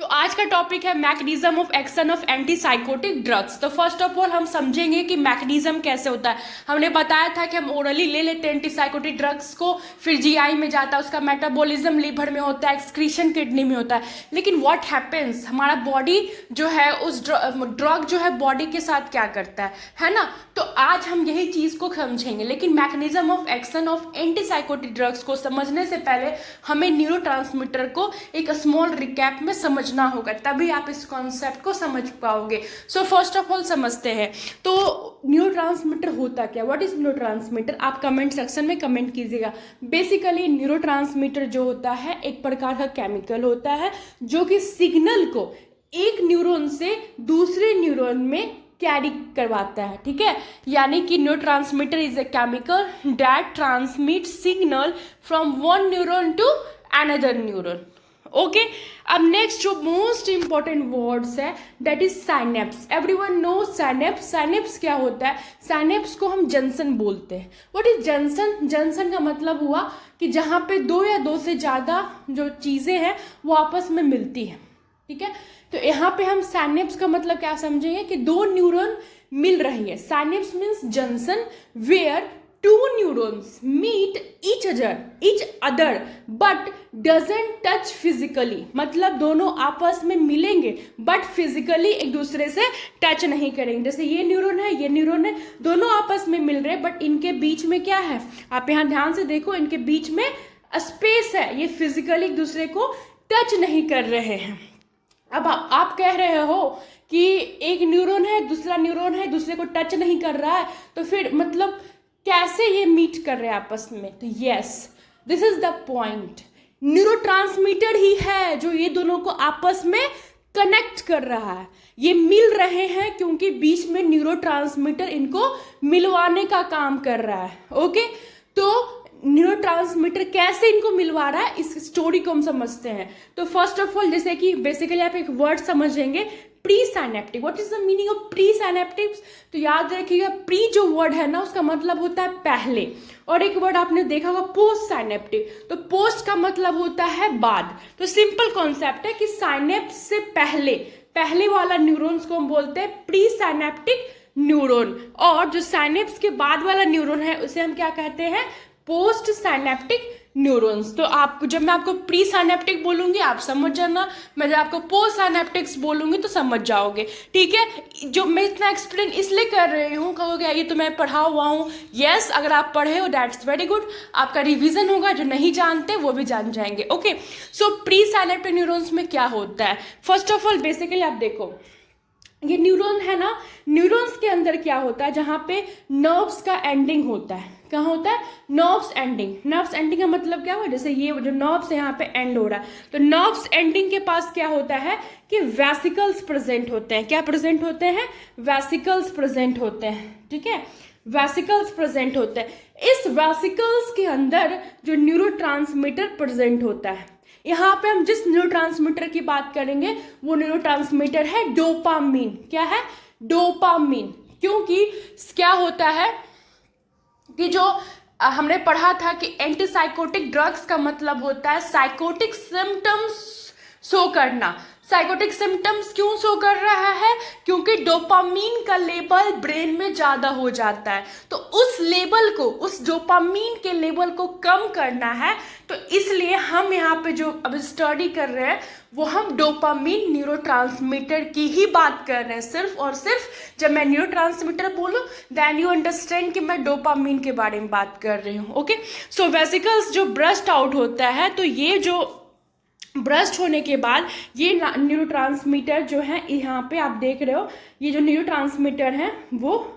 आज का टॉपिक है mechanism of action of antipsychotic drugs. तो फर्स्ट ऑफ ऑल हम समझेंगे कि मैकेनिज्म कैसे होता है। हमने बताया था कि हम ओरली ले लेते हैं एंटीसाइकोटिक ड्रग्स को, फिर जीआई में जाता है, उसका मेटाबॉलिज्म लीवर में होता है, एक्सक्रीशन किडनी में होता है। लेकिन व्हाट हैपेंस, हमारा बॉडी जो है उस ड्रग जो है बॉडी के साथ क्या करता है ना। तो आज हम यही चीज़ को समझेंगे। लेकिन mechanism of action of antipsychotic drugs को समझने से पहले हमें न्यूरोट्रांसमीटर को एक स्मॉल रिकैप में समझना होगा, तभी आप इस कॉन्सेप्ट को समझ पाओगे। सो फर्स्ट ऑफ ऑल समझते हैं तो न्यूरोट्रांसमीटर होता क्या, व्हाट इज न्यूरोट्रांसमीटर। आप कमेंट सेक्शन में कमेंट कीजिएगा। बेसिकली न्यूरोट्रांसमीटर जो होता है एक प्रकार का केमिकल होता है जो कि सिग्नल को एक न्यूरॉन से दूसरे न्यूरॉन में कैरी करवाता है, ठीक है। यानी कि neurotransmitter is a chemical that transmit signal from one neuron to another neuron. Okay, अब नेक्स्ट जो मोस्ट इंपॉर्टेंट वर्ड्स है that is synapse. Everyone know synapse. Synapse क्या होता है, साइनेप्स को हम जंक्शन बोलते हैं। व्हाट इज जंक्शन, जंक्शन का मतलब हुआ कि जहाँ पे दो या दो से ज़्यादा जो चीज़ें हैं वो आपस में मिलती हैं, ठीक है। तो यहाँ पे हम साइनेप्स का मतलब क्या समझेंगे कि दो न्यूरॉन मिल रही है। Synapse means junction where two neurons meet each other but doesn't touch physically। मतलब दोनों आपस में मिलेंगे बट फिजिकली एक दूसरे से टच नहीं करेंगे। जैसे ये न्यूरॉन है, ये न्यूरॉन है, दोनों आपस में मिल रहे हैं बट इनके बीच में क्या है, आप यहाँ ध्यान से देखो, इनके बीच में स्पेस है, ये फिजिकली एक दूसरे को टच नहीं कर रहे हैं। अब आप कह रहे हो कि एक न्यूरॉन है, दूसरा न्यूरॉन है, दूसरे को टच नहीं कर रहा है, तो फिर मतलब कैसे ये मीट कर रहे हैं आपस में। तो yes, this is the point. Neurotransmitter ही है जो ये दोनों को आपस में कनेक्ट कर रहा है। ये मिल रहे हैं क्योंकि बीच में न्यूरोट्रांसमीटर इनको मिलवाने का काम कर रहा है। ओके, तो न्यूरोट्रांसमीटर कैसे इनको मिलवा रहा है इस स्टोरी को हम समझते हैं। तो फर्स्ट ऑफ ऑल जैसे कि बेसिकली आप एक वर्ड समझेंगे, presynaptic. What is the meaning of presynaptics. तो याद रखिएगा, प्री जो वर्ड है ना उसका मतलब होता है पहले, और एक वर्ड आपने देखा होगा पोस्ट साइनेप्टिक। तो पोस्ट का मतलब होता है बाद। तो सिंपल कॉन्सेप्ट है कि साइनेप्स से पहले वाला न्यूरॉन्स को हम बोलते हैं प्री साइनेप्टिक न्यूरॉन, और जो साइनेप्स के बाद वाला न्यूरॉन है उसे हम क्या कहते हैं, पोस्ट साइनेप्टिक न्यूरॉन्स। तो आपको जब मैं आपको प्री साइनेप्टिक बोलूंगी आप समझ जाना, मैं जब आपको पोस्ट साइनेप्टिक्स बोलूंगी तो समझ जाओगे, ठीक है। जो मैं इतना एक्सप्लेन इसलिए कर रही हूँ, कहोगे ये तो मैं पढ़ा हुआ हूँ। यस, अगर आप पढ़े हो दैट्स वेरी गुड, आपका रिवीजन होगा, जो नहीं जानते वो भी जान जाएंगे। ओके, सो प्री साइनेप्टिक न्यूरॉन्स में क्या होता है। फर्स्ट ऑफ ऑल बेसिकली आप देखो, ये न्यूरॉन है ना, न्यूरॉन्स के अंदर क्या होता है, जहाँ पे नर्व्स का एंडिंग होता है। कहाँ होता है, नर्व्स एंडिंग। नर्व्स एंडिंग का मतलब क्या हुआ, जैसे ये जो नर्व्स यहाँ पे एंड हो रहा है, तो नर्व्स एंडिंग के पास क्या होता है कि वेसिकल्स प्रेजेंट होते हैं। क्या प्रेजेंट होते हैं, वेसिकल्स प्रेजेंट होते हैं, ठीक है, वेसिकल्स प्रेजेंट होते हैं। इस वेसिकल्स के अंदर जो न्यूरोट्रांसमीटर प्रेजेंट होता है, यहाँ पे हम जिस न्यूरोट्रांसमीटर की बात करेंगे वो न्यूरोट्रांसमीटर है डोपामीन। क्या है, डोपामीन। क्योंकि क्या होता है कि जो हमने पढ़ा था कि एंटीसाइकोटिक ड्रग्स का मतलब होता है साइकोटिक सिम्टम्स शो करना। साइकोटिक सिम्टम्स क्यों शो कर रहा है, क्योंकि डोपामीन का लेवल ब्रेन में ज़्यादा हो जाता है, तो उस लेवल को, उस डोपामीन के लेवल को कम करना है। तो इसलिए हम यहाँ पे जो अब स्टडी कर रहे हैं वो हम डोपामीन न्यूरोट्रांसमीटर की ही बात कर रहे हैं, सिर्फ और सिर्फ। जब मैं न्यूरोट्रांसमीटर बोलूँ देन यू अंडरस्टैंड कि मैं डोपामीन के बारे में बात कर रही हूँ। ओके, सो वेसिकल्स जो ब्रस्ट आउट होता है, तो ये जो ब्रस्ट होने के बाद ये न्यूरोट्रांसमीटर जो है, यहाँ पे आप देख रहे हो ये जो न्यूरोट्रांसमीटर है वो,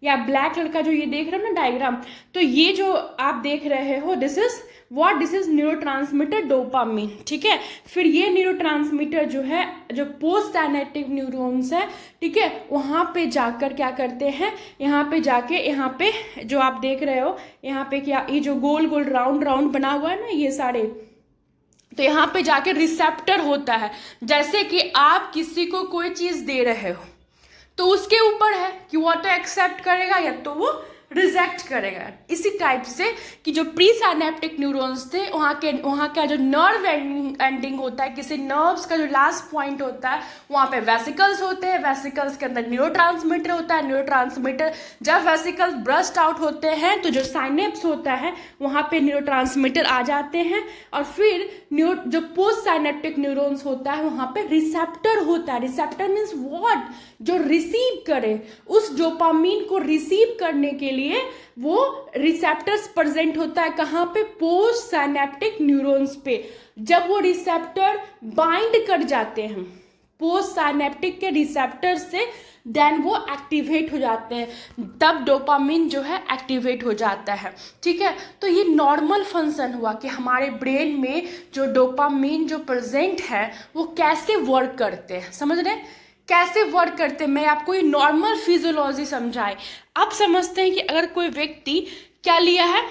या ब्लैक कलर का जो ये देख रहे हो ना डायग्राम, तो ये जो आप देख रहे हो दिस इज न्यूरोट्रांसमीटर डोपामीन, ठीक है। फिर ये न्यूरोट्रांसमीटर जो है, जो पोस्ट साइनेप्टिक न्यूरॉन्स है, ठीक है, वहाँ पे जाकर क्या करते हैं, यहाँ पे जाके, यहाँ पे जो आप देख रहे हो यहाँ पे क्या, ये जो गोल गोल राउंड राउंड बना हुआ है ना ये सारे, तो यहाँ पे जाके रिसेप्टर होता है। जैसे कि आप किसी को कोई चीज़ दे रहे हो तो उसके ऊपर है कि वो तो एक्सेप्ट करेगा या तो वो रिजेक्ट करेगा। इसी टाइप से कि जो प्री साइनेप्टिक न्यूरॉन्स थे वहाँ का जो नर्व एंडिंग होता है, किसी नर्व्स का जो लास्ट पॉइंट होता है वहाँ पे वेसिकल्स होते हैं, वेसिकल्स के अंदर न्यूरोट्रांसमीटर होता है, न्यूरोट्रांसमीटर जब वेसिकल्स ब्रस्ट आउट होते हैं तो जो साइनेप्स होता है वहाँ पे न्यूरोट्रांसमीटर आ जाते हैं, और फिर जो पोस्ट साइनेप्टिक न्यूरॉन्स होता है वहाँ पे रिसेप्टर होता है। रिसेप्टर मीन्स व्हाट, जो रिसीव करे, उस डोपामीन को रिसीव करने के लिए वो रिसेप्टर्स प्रेजेंट होता है कहाँ पे, पोस्ट साइनेप्टिक न्यूरॉन्स पे। जब वो रिसेप्टर बाइंड कर जाते हैं पोस्ट साइनेप्टिक के रिसेप्टर से, देन वो एक्टिवेट हो जाते हैं, तब डोपामिन जो है एक्टिवेट हो जाता है। ठीक है, तो ये नॉर्मल फंक्शन हुआ कि हमारे ब्रेन में जो डोपामिन जो प्रेजेंट है वो कैसे वर्क करते हैं, समझ रहे हैं कैसे वर्क करते हैं। मैं आपको ये नॉर्मल फिजियोलॉजी समझाए। अब समझते हैं कि अगर कोई व्यक्ति क्या लिया है,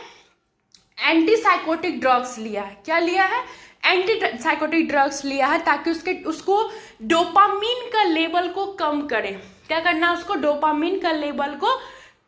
एंटीसाइकोटिक ड्रग्स लिया है, क्या लिया है, एंटीसाइकोटिक ड्रग्स लिया है, ताकि उसको डोपामिन का लेवल को कम करे। क्या करना है उसको, डोपामिन का लेवल को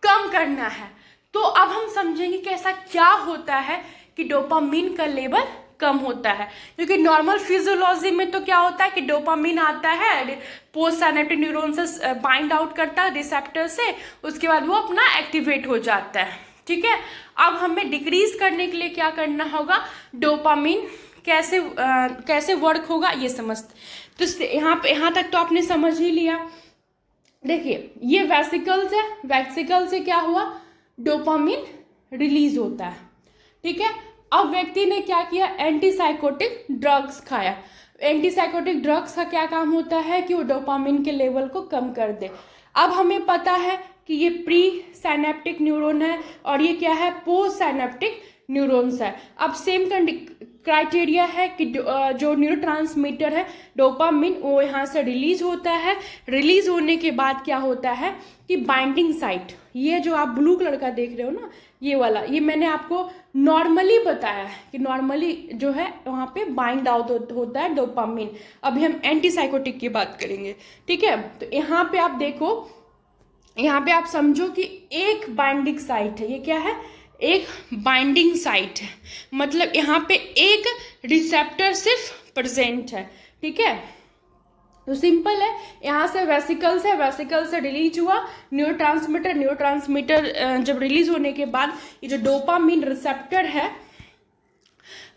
कम करना है। तो अब हम समझेंगे कि ऐसा क्या होता है कि डोपामिन का लेवल कम होता है, क्योंकि नॉर्मल फिजियोलॉजी में तो क्या होता है कि डोपामिन आता है, पोस्ट साइनेप्टिक न्यूरॉन से बाइंड आउट करता है रिसेप्टर से, उसके बाद वो अपना एक्टिवेट हो जाता है। ठीक है, अब हमें डिक्रीज करने के लिए क्या करना होगा, डोपामिन कैसे वर्क होगा ये समझते। तो यहाँ तक तो आपने समझ ही लिया। देखिए ये वेसिकल्स है, वेसिकल से क्या हुआ, डोपामिन रिलीज होता है। ठीक है, अब व्यक्ति ने क्या किया, एंटीसाइकोटिक ड्रग्स खाया। एंटीसाइकोटिक ड्रग्स का क्या काम होता है कि वो डोपामिन के लेवल को कम कर दे। अब हमें पता है कि ये प्री साइनेप्टिक न्यूरॉन है और ये क्या है, पोस्ट साइनेप्टिक न्यूरॉन्स है। अब सेम क्राइटेरिया है कि जो न्यूरोट्रांसमीटर है डोपामिन वो यहाँ से रिलीज होता है। रिलीज होने के बाद क्या होता है कि बाइंडिंग साइट, ये जो आप ब्लू कलर का देख रहे हो ना, ये वाला, ये मैंने आपको नॉर्मली बताया है कि नॉर्मली जो है वहाँ पे बाइंड आउट होता है डोपामिन। अभी हम एंटीसाइकोटिक की बात करेंगे। ठीक है, तो यहाँ पे आप देखो, यहाँ पे आप समझो कि एक बाइंडिंग साइट है, ये क्या है, एक बाइंडिंग साइट है, मतलब यहाँ पे एक रिसेप्टर सिर्फ प्रेजेंट है। ठीक है, तो सिंपल है, यहाँ से वेसिकल्स है, वेसिकल से रिलीज हुआ न्यूरोट्रांसमीटर, न्यूरोट्रांसमीटर जब रिलीज होने के बाद ये जो डोपामिन रिसेप्टर है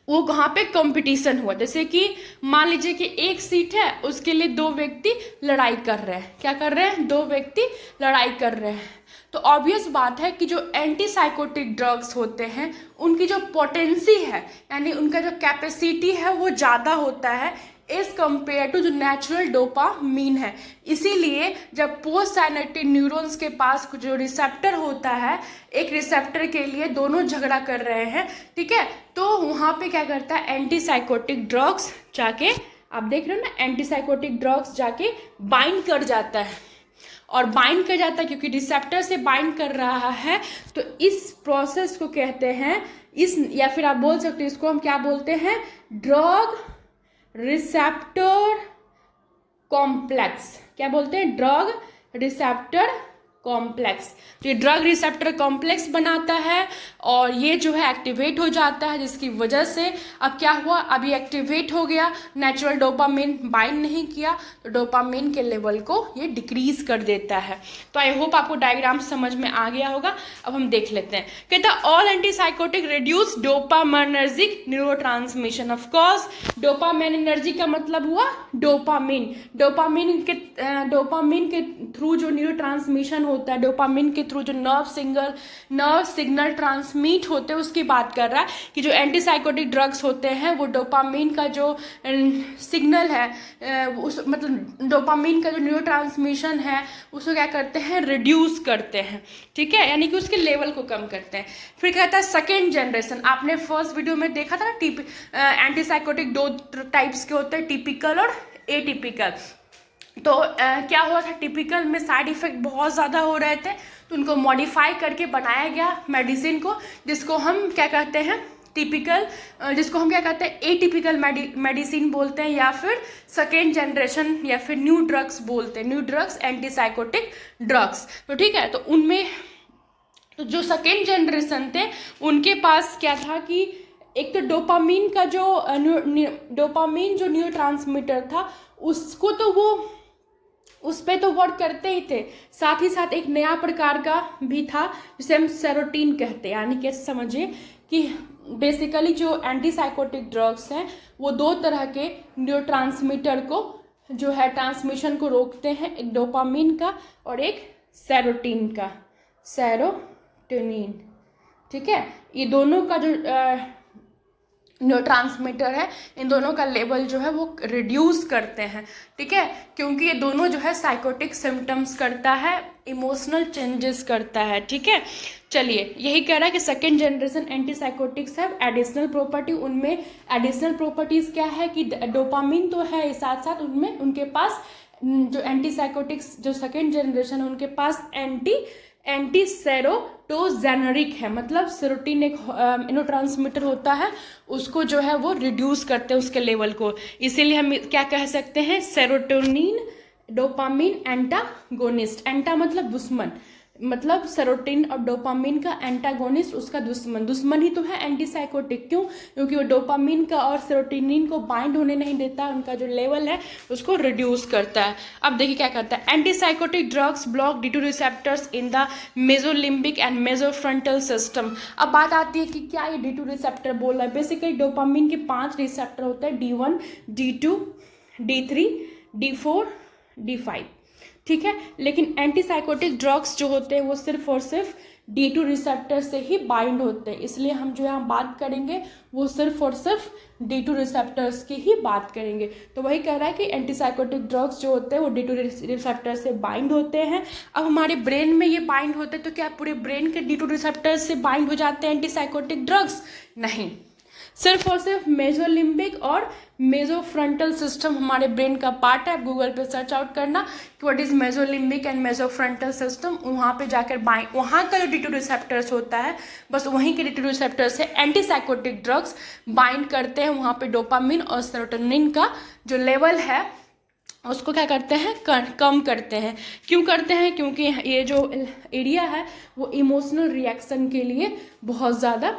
वो कहाँ पे कंपटीशन हुआ। जैसे कि मान लीजिए कि एक सीट है, उसके लिए दो व्यक्ति लड़ाई कर रहे हैं। क्या कर रहे हैं, दो व्यक्ति लड़ाई कर रहे हैं। तो ऑब्वियस बात है कि जो एंटीसाइकोटिक ड्रग्स होते हैं उनकी जो पोटेंसी है, यानी उनका जो कैपेसिटी है वो ज़्यादा होता है एज कम्पेयर टू जो नेचुरल डोपामीन है। इसीलिए जब पोस्ट साइनेप्टिक न्यूरॉन्स के पास जो रिसेप्टर होता है, एक रिसेप्टर के लिए दोनों झगड़ा कर रहे हैं, ठीक है, तो वहाँ पे क्या करता है, एंटीसाइकोटिक ड्रग्स जाके, आप देख रहे हो ना, एंटीसाइकोटिक ड्रग्स जाके बाइंड कर जाता है, और बाइंड कर जाता है क्योंकि रिसेप्टर से बाइंड कर रहा है। तो इस प्रोसेस को कहते हैं, या फिर आप बोल सकते हो इसको हम क्या बोलते हैं, ड्रग रिसेप्टर कॉम्प्लेक्स। क्या बोलते हैं, ड्रग रिसेप्टर कॉम्प्लेक्स। तो ये ड्रग रिसेप्टर कॉम्प्लेक्स बनाता है और ये जो है एक्टिवेट हो जाता है, जिसकी वजह से अब क्या हुआ, अभी एक्टिवेट हो गया, नेचुरल डोपामिन बाइंड नहीं किया, तो डोपामिन के लेवल को ये डिक्रीज कर देता है। तो आई होप आपको डायग्राम समझ में आ गया होगा। अब हम देख लेते हैं। कहता है all antipsychotic reduce dopaminergic neurotransmission. Of course dopaminergic का मतलब हुआ डोपामिन। डोपामिन के थ्रू जो न्यूरोट्रांसमिशन होता है, डोपामिन के थ्रू जो नर्व सिग्नल ट्रांसमिट होते हैं, उसकी बात कर रहा है कि जो एंटीसाइकोटिक ड्रग्स होते हैं वो डोपामिन का जो सिग्नल है, मतलब डोपामिन का जो न्यूरोट्रांसमिशन है उसको क्या करते हैं, रिड्यूस करते हैं। ठीक है, यानी कि उसके लेवल को कम करते हैं। फिर कहता है सेकेंड जनरेशन। आपने फर्स्ट वीडियो में देखा था ना, एंटीसाइकोटिक दो टाइप्स के होते हैं, टिपिकल और एटिपिकल। तो क्या हुआ था, टिपिकल में साइड इफेक्ट बहुत ज़्यादा हो रहे थे, तो उनको मॉडिफाई करके बनाया गया मेडिसिन को, जिसको हम क्या कहते हैं, टिपिकल, जिसको हम क्या कहते हैं, एटिपिकल मेडिसिन बोलते हैं, या फिर सेकेंड जनरेशन, या फिर न्यू ड्रग्स बोलते हैं, न्यू ड्रग्स, एंटीसाइकोटिक ड्रग्स। तो ठीक है, तो उनमें तो जो सेकेंड जनरेशन थे उनके पास क्या था कि एक तो डोपामीन का जो डोपामीन जो न्यूरोट्रांसमीटर था उसको तो वो उस पर तो वर्क करते ही थे, साथ ही साथ एक नया प्रकार का भी था जिसे हम सेरोटीन कहते हैं। यानी कैसे समझिए कि बेसिकली जो एंटीसाइकोटिक ड्रग्स हैं वो दो तरह के न्यूरोट्रांसमीटर को जो है ट्रांसमिशन को रोकते हैं, एक डोपामीन का और एक सेरोटीन का, सेरोटोनिन। ठीक है, ये दोनों का जो न्यूरोट्रांसमीटर है इन दोनों का लेवल जो है वो रिड्यूस करते हैं। ठीक है, क्योंकि ये दोनों जो है साइकोटिक सिम्टम्स करता है, इमोशनल चेंजेस करता है। ठीक है, चलिए यही कह रहा है कि सेकेंड जनरेशन एंटीसाइकोटिक्स है एडिशनल प्रॉपर्टी। उनमें एडिशनल प्रॉपर्टीज क्या है कि डोपामीन तो है, साथ साथ उनमें उनके पास जो एंटीसाइकोटिक्स जो सेकेंड जनरेशन है उनके पास एंटी सेरोटोजेनरिक है, मतलब सेरोटीन एक न्यूरोट्रांसमीटर होता है, उसको जो है वो रिड्यूस करते हैं उसके लेवल को। इसीलिए हम क्या कह सकते हैं, सेरोटोनिन डोपामीन एंटागोनिस्ट। एंटा मतलब दुश्मन, मतलब सेरोटीन और डोपामीन का एंटागोनिस्ट उसका दुश्मन ही तो है एंटीसाइकोटिक। क्यों? क्योंकि वो डोपामीन का और सेरोटोनिन को बाइंड होने नहीं देता, उनका जो लेवल है उसको रिड्यूस करता है। अब देखिए क्या करता है, antipsychotic drugs block D2 receptors in the mesolimbic and mesofrontal system. अब बात आती है कि क्या ये D2 रिसेप्टर बोल रहा है। बेसिकली डोपामीन के 5 रिसेप्टर होते हैं, D1, D2, D3, D4, D5। ठीक है, लेकिन एंटीसाइकोटिक ड्रग्स जो होते हैं वो सिर्फ और सिर्फ D2 रिसेप्टर से ही बाइंड होते हैं। इसलिए हम जो यहाँ बात करेंगे वो सिर्फ और सिर्फ D2 रिसेप्टर्स की ही बात करेंगे। तो वही कह रहा है कि एंटीसाइकोटिक ड्रग्स जो होते हैं वो D2 रिसेप्टर से बाइंड होते हैं। अब हमारे ब्रेन में ये बाइंड होते हैं, तो क्या पूरे ब्रेन के D2 रिसेप्टर से बाइंड हो जाते हैं एंटीसाइकोटिक ड्रग्स? नहीं, सिर्फ और सिर्फ मेसोलिम्बिक और मेसोफ्रंटल सिस्टम हमारे ब्रेन का पार्ट है। आप गूगल पे सर्च आउट करना कि what is mesolimbic and mesofrontal system, वहाँ पे जाकर वहाँ का जो D2 रिसेप्टर्स होता है बस वहीं के D2 रिसेप्टर से एंटीसाइकोटिक ड्रग्स बाइंड करते हैं। वहाँ पे डोपामिन और सेरोटोनिन का जो लेवल है उसको क्या करते हैं, कम करते हैं। क्यों करते हैं? क्योंकि ये जो एरिया है वो इमोशनल रिएक्शन के लिए बहुत ज़्यादा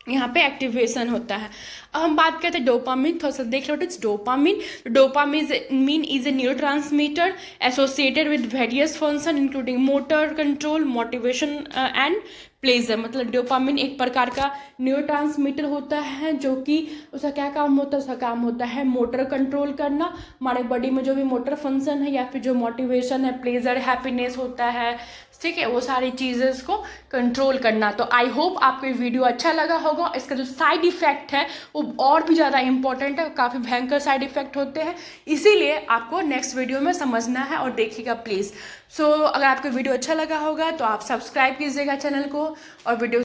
यहाँ पे एक्टिवेशन होता है। अब हम बात करते हैं डोपामिन, थोड़ा सा देख लो। It's dopamine. Dopamine is a neurotransmitter associated with various function including motor control, motivation and pleasure. मतलब डोपामिन एक प्रकार का न्यूरोट्रांसमीटर होता है जो कि उसका क्या काम होता है, उसका काम होता है मोटर कंट्रोल करना, हमारे बॉडी में जो भी मोटर फंक्शन है या फिर जो मोटिवेशन है, प्लेजर, हैप्पीनेस होता है, ठीक है, वो सारी चीज़ें इसको कंट्रोल करना। तो आई होप आपको ये वीडियो अच्छा लगा होगा। इसका जो साइड इफेक्ट है वो और भी ज़्यादा इंपॉर्टेंट है, काफ़ी भयंकर साइड इफेक्ट होते हैं, इसीलिए आपको नेक्स्ट वीडियो में समझना है और देखिएगा प्लीज़। अगर आपको वीडियो अच्छा लगा होगा तो आप सब्सक्राइब कीजिएगा चैनल को और वीडियो